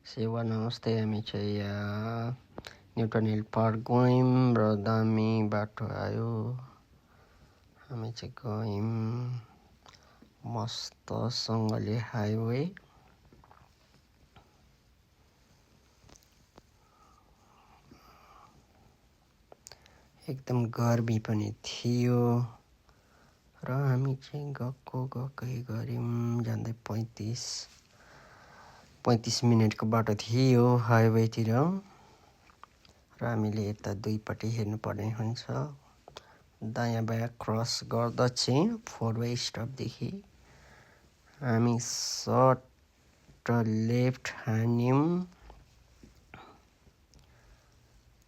सेवा नमस्ते। हामी चाहिँ न्युटन हिल पार्क गयौँ र दामी बाटो आयो। हामी चाहिँ गयौँ मस्तसँगले हाइवे। एकदम गर्मी पनि थियो र हामी चाहिँ गएकै गऱ्यौँ। जाँदै 35 मिनटको बाटो थियो हाइवेतिर र हामीले यता दुईपट्टि हेर्नुपर्ने हुन्छ। दायाँ बायाँ क्रस गर्दा चाहिँ 4 वे स्टपदेखि हामी सर्ट लेफ्ट हान्यौँ।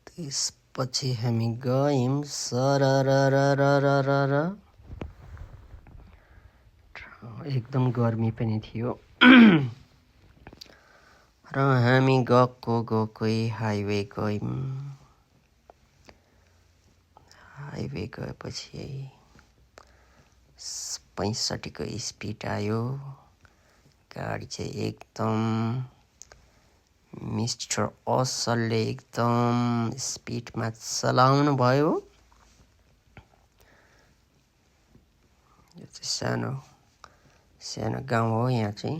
त्यसपछि हामी गयौँ सररररररर। एकदम गर्मी पनि थियो र हामी गएकै हाइवे गयौँ। हाइवे गएपछि 65 को स्पिड आयो। गाडी चाहिँ एकदम मिस्टर असलले एकदम स्पिडमा चलाउनु भयो। यो चाहिँ सानो गाउँ हो। यहाँ चाहिँ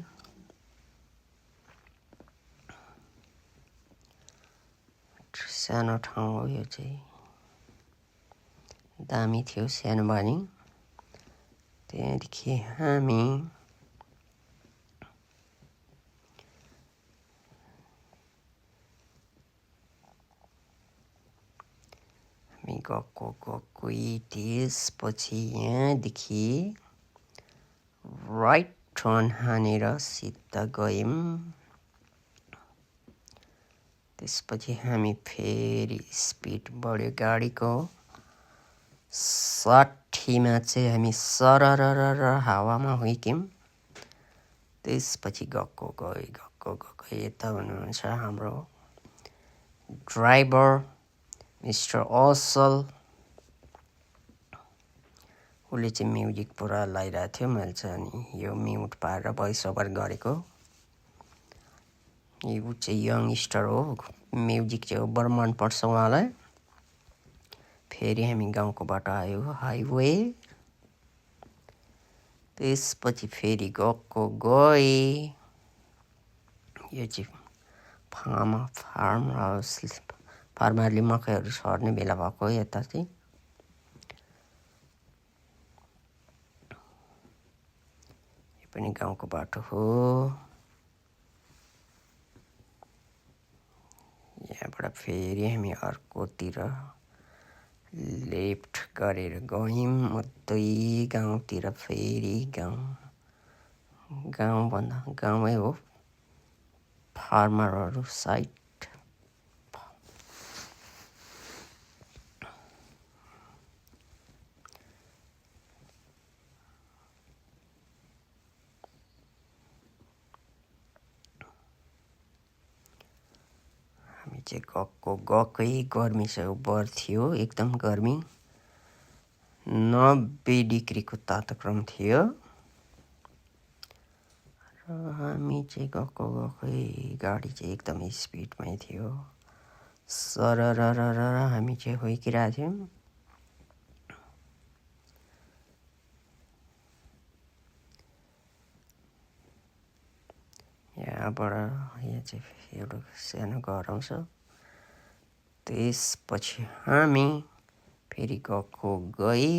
सानो ठाउँ हो। यो चाहिँ दामी थियो सानो बानी। त्यहाँदेखि हामी गएकै त्यसपछि यहाँदेखि राइट टर्न हानेर सिधा गयौँ। त्यसपछि हामी फेरि स्पिड बढ्यो गाडीको। 60मा चाहिँ हामी सरररर हावामा हुर्क्यौँ। त्यसपछि गएकै यता हुनुहुन्छ हाम्रो ड्राइभर मिस्टर असल। उसले चाहिँ म्युजिक पुरा लगाइरहेको थियो। मैले चाहिँ अनि यो म्युट पारेर भोइस ओभर गरेको। यो चाहिँ यङ्गस्टर हो। म्युजिक चाहिँ बडो मनपर्छ उहाँलाई। फेरि हामी गाउँको बाटो आयो हाइवे। त्यसपछि फेरि गए। यो चाहिँ फार्म हाउस। फार्मरले मकैहरू सर्ने बेला भएको यता चाहिँ। यो पनि गाउँको बाटो हो। यहाँबाट फेरि हामी अर्कोतिर लेफ्ट गरेर गयौँ। उतै गाउँतिर फेरि गाउँभन्दा गाउँै हो। फार्मरहरू साइड। हामी चाहिँ गएकै गर्मी चाहिँ उबर थियो। एकदम गर्मी 90 डिग्रीको तापक्रम थियो र हामी चाहिँ गएकै गाडी चाहिँ एकदम स्पिडमै थियो। सररररर हामी चाहिँ हुर्किरहेको थियौँ। यहाँबाट यहाँ चाहिँ एउटा सानो घर आउँछ। त्यसपछि हामी फेरि गए।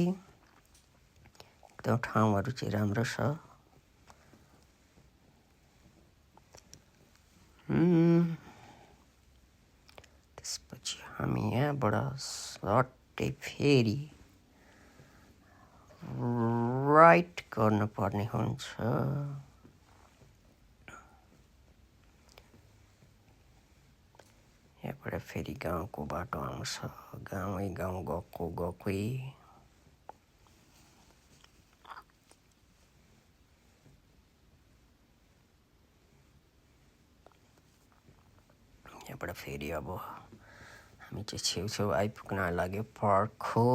एकदम ठाउँहरू चाहिँ राम्रो छ। त्यसपछि हामी यहाँबाट सट्टै फेरि राइट गर्नुपर्ने हुन्छ। यहाँबाट फेरि गाउँको बाटो आउँछ। गाउँ गएकै। यहाँबाट फेरि अब हामी चाहिँ छेउछेउ आइपुग्न लाग्यो पार्क हो।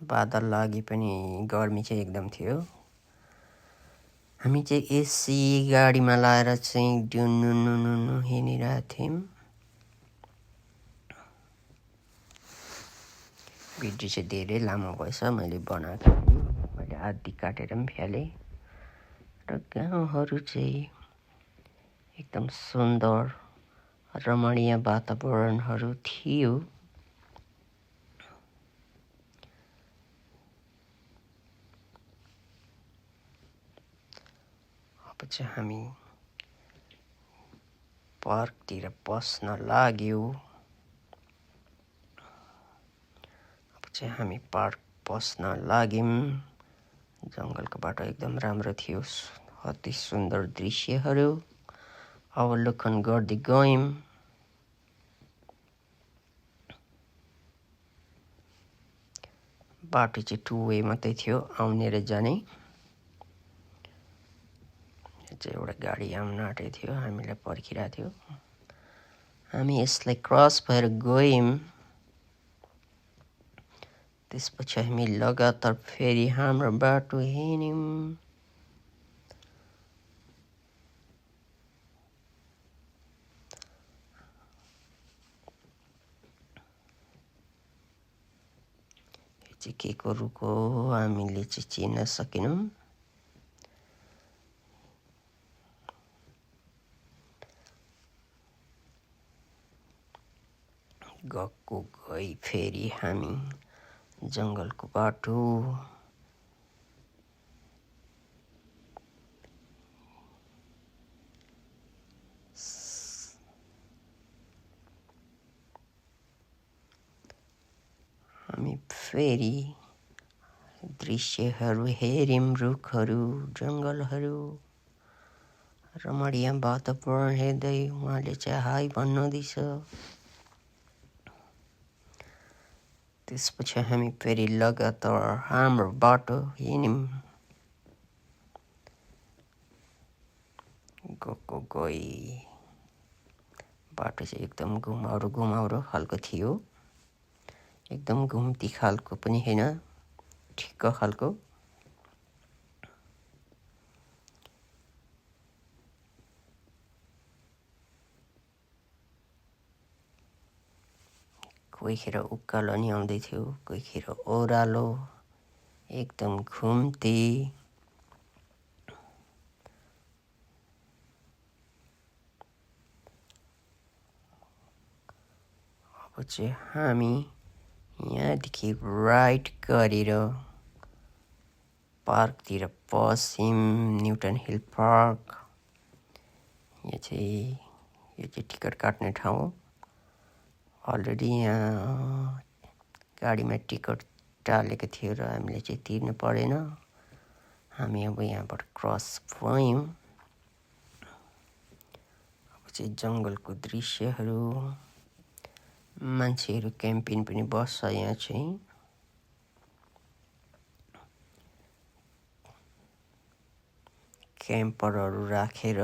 बादल लागि पनि गर्मी चाहिँ एकदम थियो। हामी चाहिँ एसी गाडीमा लाएर चाहिँ डुनुनुनुनु हिँडिरहेको थियौँ। भिडियो चाहिँ धेरै लामो भएछ, मैले बनाएको थिएँ, मैले आधी काटेर पनि फ्यालेँ। र गाउँहरू चाहिँ एकदम सुन्दर रमणीय वातावरणहरू थियो। अब चाहिँ हामी पार्कतिर पस्न लाग्यो। हामी पार्क पस्न लाग्यौँ। जङ्गलको बाटो एकदम राम्रो थियो, अति सुन्दर दृश्यहरू अवलोकन गर्दै गयौँ। बाटो चाहिँ 2 वे मात्रै थियो, आउने र जाने। चाहिँ एउटा गाडी आउन आँटेको थियो, हामीलाई पर्खिरहेको थियो। हामी यसलाई क्रस भएर गयौँ। त्यसपछि हामी लगातार फेरि हाम्रो बाटो हिँड्यौँ। यो चाहिँ के को रुख हो हामीले चाहिँ चिन्न सकेनौँ। गएको गई फेरि हामी जङ्गलको बाटो। हामी फेरि दृश्यहरू हेर्यौँ, रुखहरू, जङ्गलहरू, रमणीय वातावरण हेर्दै उहाँले चाहिँ हाई भन्नुहुँदैछ। त्यसपछि हामी फेरि लगातार हाम्रो बाटो हिँड्यौँ। गएको गई बाटो चाहिँ एकदम घुमाउरो खालको थियो। एकदम घुम्ती खालको पनि होइन, ठिक्क खालको। कोही खेर उकालो नि आउँदै थियो, कोही खेर ओह्रालो, एकदम घुम्ती। अब चाहिँ हामी यहाँदेखि राइट गरेर पार्कतिर पस्यौँ, न्युटन हिल पार्क। यो चाहिँ टिकट काट्ने ठाउँ हो। अलरेडी यहाँ गाडीमा टिकट टालेको थियो र हामीले चाहिँ तिर्नु परेन। हामी अब यहाँबाट क्रस भयौँ। अब चाहिँ जङ्गलको दृश्यहरू, मान्छेहरू क्याम्पिङ पनि बस्छ यहाँ चाहिँ। क्याम्परहरू राखेर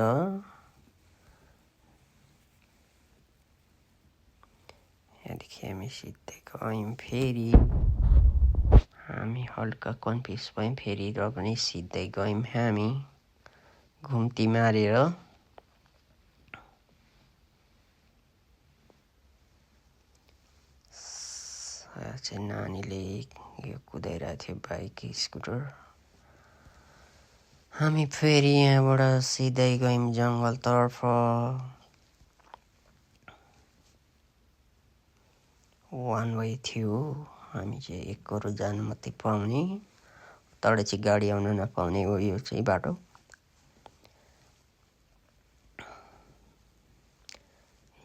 यहाँदेखि हामी सिधै गयौँ। फेरि हामी हल्का कन्फ्युज भयौँ फेरि, र पनि सिधै गयौँ हामी घुम्ती मारेर। चाहिँ नानीले यो कुदाइरहेको थियो, बाइक स्कुटर। हामी फेरि यहाँबाट सिधै गयौँ जङ्गलतर्फ। वान वे थियो, हामी चाहिँ एकरो जानु मात्रै पाउने, तल चाहिँ गाडी आउन नपाउने हो यो चाहिँ बाटो।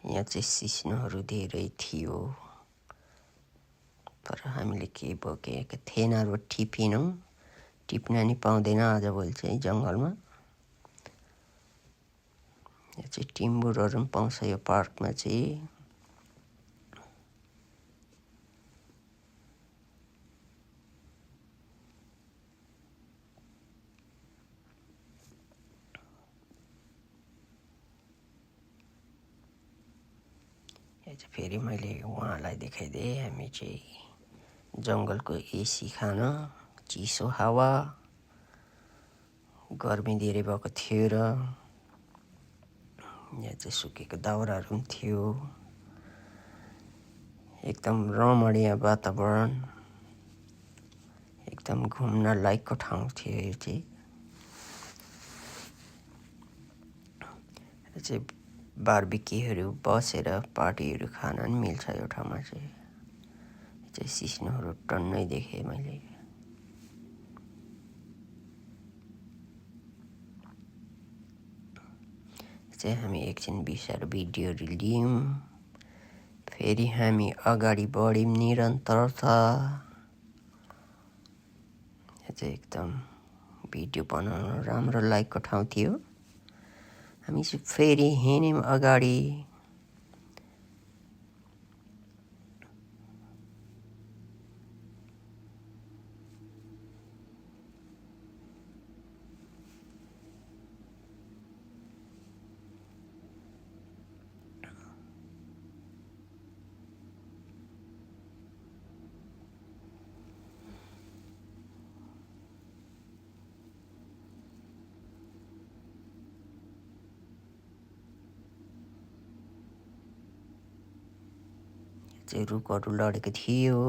यहाँ चाहिँ सिस्नोहरू धेरै थियो, तर हामीले के बोकेको थिएन र टिपेनौँ। टिप्न नि पाउँदैन आजभोलि चाहिँ जङ्गलमा। यहाँ चाहिँ टिम्बुरहरू पनि पाउँछ यो पार्कमा चाहिँ। फेरि मैले उहाँलाई देखाइदिएँ, हामी चाहिँ जङ्गलको एसी खान, चिसो हावा, गर्मी धेरै भएको थियो र यहाँ चाहिँ सुकेको दाउराहरू पनि थियो। एकदम रमणीय वातावरण, एकदम घुम्न लायकको ठाउँ थियो यो चाहिँ। यो चाहिँ बारबिक्यूहरू बसेर पार्टीहरू खान पनि मिल्छ यो ठाउँमा चाहिँ। यो चाहिँ सिस्नोहरू टन्नै देखेँ मैले। चाहिँ हामी एकछिन बिसाएर भिडियोहरू लियौँ, फेरि हामी अगाडि बढ्यौँ निरन्तरता। यो चाहिँ एकदम भिडियो बनाउन राम्रो लायकको ठाउँ थियो। हामी चाहिँ फेरि हिँड्यौँ अगाडि। चाहिँ रुखहरू लडेको थियो।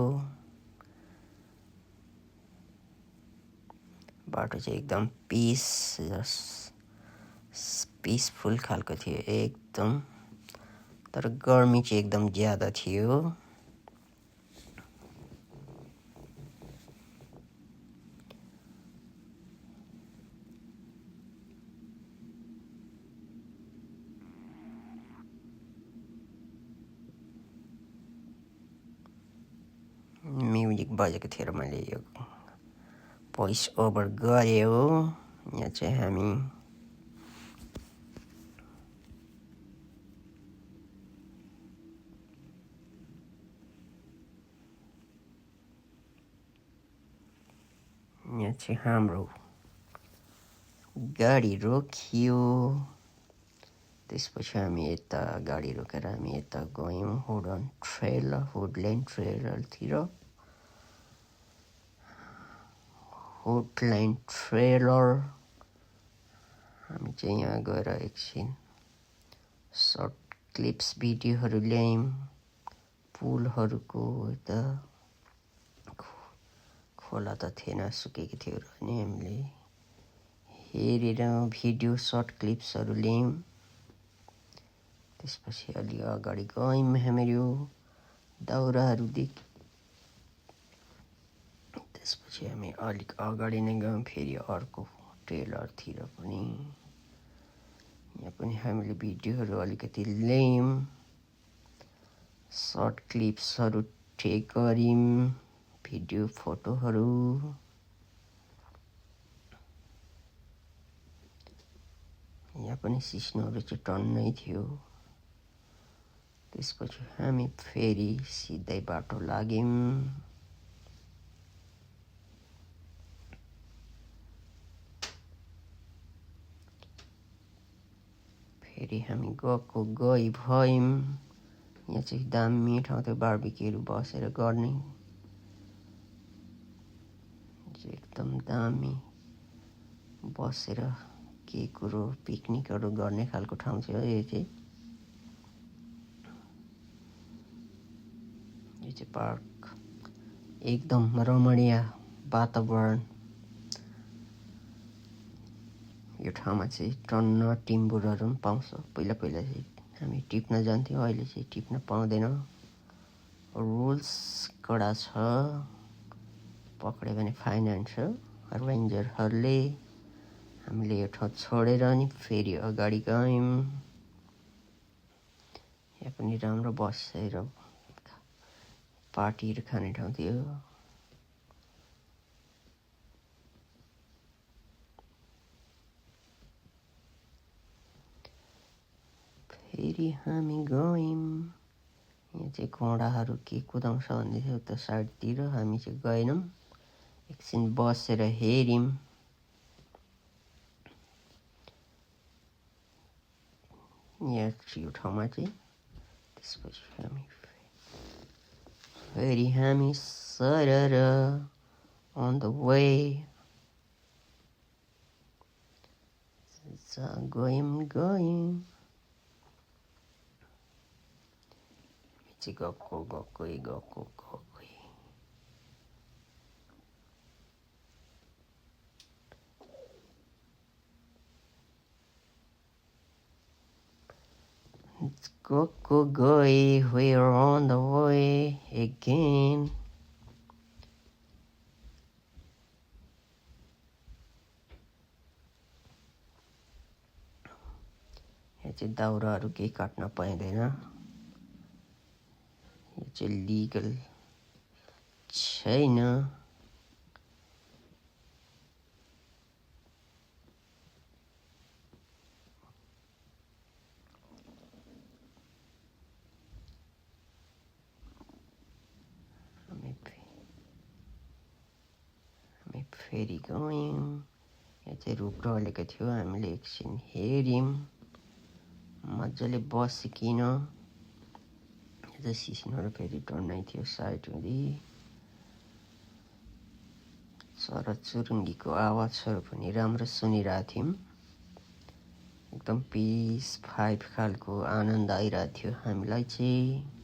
बाटो चाहिँ एकदम पिसफुल खालको थियो एकदम। तर गर्मी चाहिँ एकदम ज्यादा थियो। म्युजिक बजेको थियो र मैले यो भोइस ओभर गरेँ हो। यहाँ चाहिँ हामी यहाँ चाहिँ हाम्रो गाडी रोकियो। त्यसपछि हामी यता गाडी रोकेर हामी यता गयौँ वुडल्यान्ड ट्रेलरतिर। वुडल्यान्ड ट्रेलर हामी चाहिँ यहाँ गएर एकछिन सर्ट क्लिप्स भिडियोहरू ल्यायौँ। पुलहरूको यता खोला त थिएन, सुकेको थियो र नि हामीले हेरेर भिडियो सर्ट क्लिप्सहरू ल्यायौँ। त्यसपछि अलि अगाडि गयौँ हामीहरू दाउराहरू त्यसपछि हामी अलिक अगाडि नै गयौँ फेरि अर्को ट्रेलरतिर पनि। यहाँ पनि हामीले भिडियोहरू अलिकति ल्यायौँ, सर्ट क्लिप्सहरू टेक गऱ्यौँ, भिडियो फोटोहरू। यहाँ पनि सिस्नोहरू चाहिँ टन्नै थियो। त्यसपछि हामी फेरि सिधै बाटो लाग्यौँ। फेरि हामी भयौँ। यहाँ चाहिँ दामी ठाउँ थियो बारबिक्यूहरू बसेर गर्ने। एकदम दामी बसेर के कुरो पिकनिकहरू गर्ने खालको ठाउँ थियो यो चाहिँ। यो चाहिँ पार्क एकदम रमणीय वातावरण। यो ठाउँमा चाहिँ टन्न टिम्बुरहरू पनि पाउँछ। पहिला चाहिँ हामी टिप्न जान्थ्यौँ, अहिले चाहिँ टिप्न पाउँदैन। रुल्स कडा छ, पक्रियो भने फाइन हान्छ रेन्जरहरूले। हामीले यो ठाउँ छोडेर नि फेरि अगाडि गयौँ। यहाँ पनि राम्रो बसेर पार्टीहरू खाने ठाउँ थियो। फेरि हामी गयौँ। यहाँ चाहिँ घोडाहरू के कुदाउँछ भन्दै थियो उता साइडतिर। हामी चाहिँ गएनौँ, एकछिन बसेर हेऱ्यौँ। यहाँ यो ठाउँमा चाहिँ त्यसपछि हामी Sarara on the way. Going. Michi gokoi. It's gokoi, we're on the way again. यहाँ चाहिँ दाउराहरू केही काट्न पाइँदैन, यो चाहिँ लिगल छैन। हामी फेरि गयौँ, यहाँ चाहिँ रुख ढलेको थियो, हामीले एकछिन हेऱ्यौँ, मजाले बसिकिन। यहाँ चाहिँ सिस्नोहरू फेरि टन्नै थियो साइड हुँदी। चराचुरुङ्गीको आवाजहरू पनि राम्रो सुनिरहेको थियौँ, एकदम पिस फाइभ खालको आनन्द आइरहेको थियो हामीलाई चाहिँ।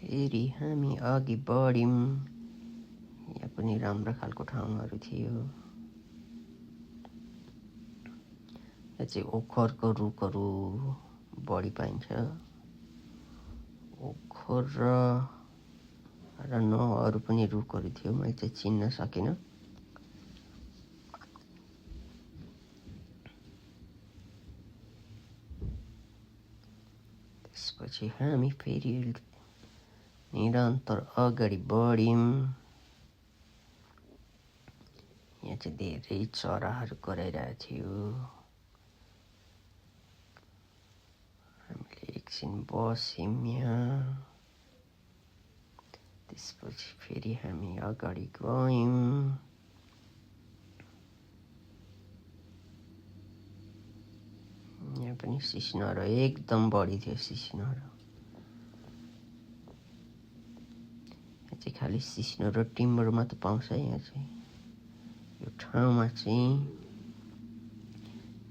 फेरि हामी अघि बढ्यौँ, यहाँ पनि राम्रो खालको ठाउँहरू थियो। यहाँ चाहिँ ओखरको रुखहरू बढी पाइन्छ, ओखर र अरू पनि रुखहरू थियो, मैले चाहिँ चिन्न सकिनँ। त्यसपछि हामी फेरि निरन्तर अगाडि बढ्यौँ। यहाँ चाहिँ धेरै चराहरू कराइरहेको थियो, हामीले एकछिन बस्यौँ यहाँ। त्यसपछि फेरि हामी अगाडि गयौँ। यहाँ पनि सिस्नोहरू एकदम बढी थियो, सिस्नोहरू। यहाँ चाहिँ खालि सिस्नो र टिम्बर मात्र पाउँछ। यहाँ चाहिँ यो ठाउँमा चाहिँ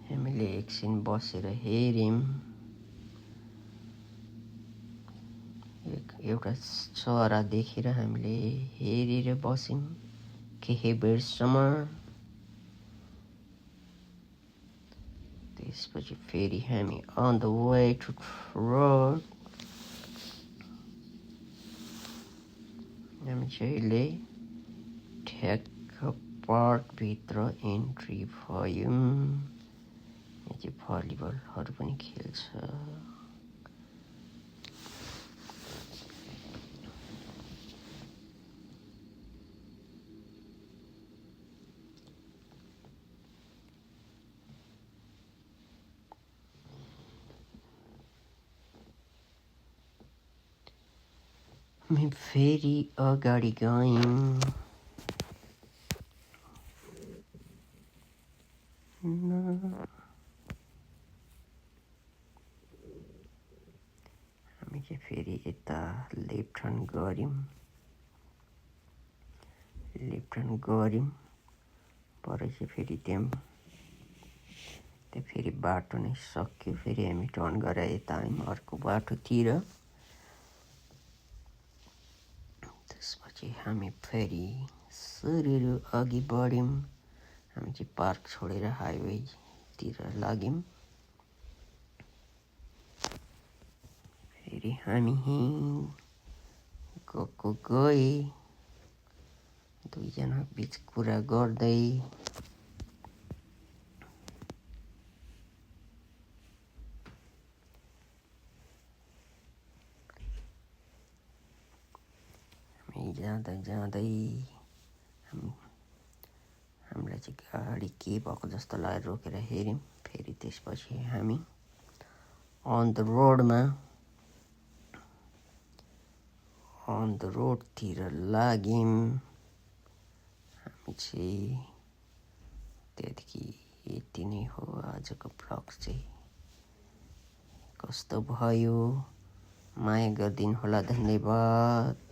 हामीले एकछिन बसेर हेऱ्यौँ, एउटा चरा देखेर हामीले हेरेर बस्यौँ केही बेरसम्म। त्यसपछि फेरि हामी on the way to road. हामी चाहिँ अहिले ठ्याक्क पार्कभित्र इन्ट्री भयौँ। यहाँ चाहिँ भलिबलहरू पनि खेल्छ। हामी फेरि अगाडि गयौँ। हामी चाहिँ फेरि यता लेफ्ट टर्न गऱ्यौँ, परे चाहिँ फेरि त्यहाँ फेरि बाटो नै सक्यो। फेरि हामी टर्न गरेर यता आयौँ अर्को बाटोतिर। त्यसपछि हामी फेरि सरु अघि बढ्यौँ। हामी चाहिँ पार्क छोडेर हाइवेतिर लाग्यौँ। फेरि हामी गए, दुईजना बिच कुरा गर्दै। जाँदै हामीलाई चाहिँ गाडी के भएको जस्तो लागेर रोकेर हेऱ्यौँ। फेरि त्यसपछि हामी अन द रोडमा अन द रोडतिर लाग्यौँ हामी चाहिँ। त्यहाँदेखि यति नै हो आजको भ्लग चाहिँ। कस्तो भयो माया गरिदिनु होला, धन्यवाद।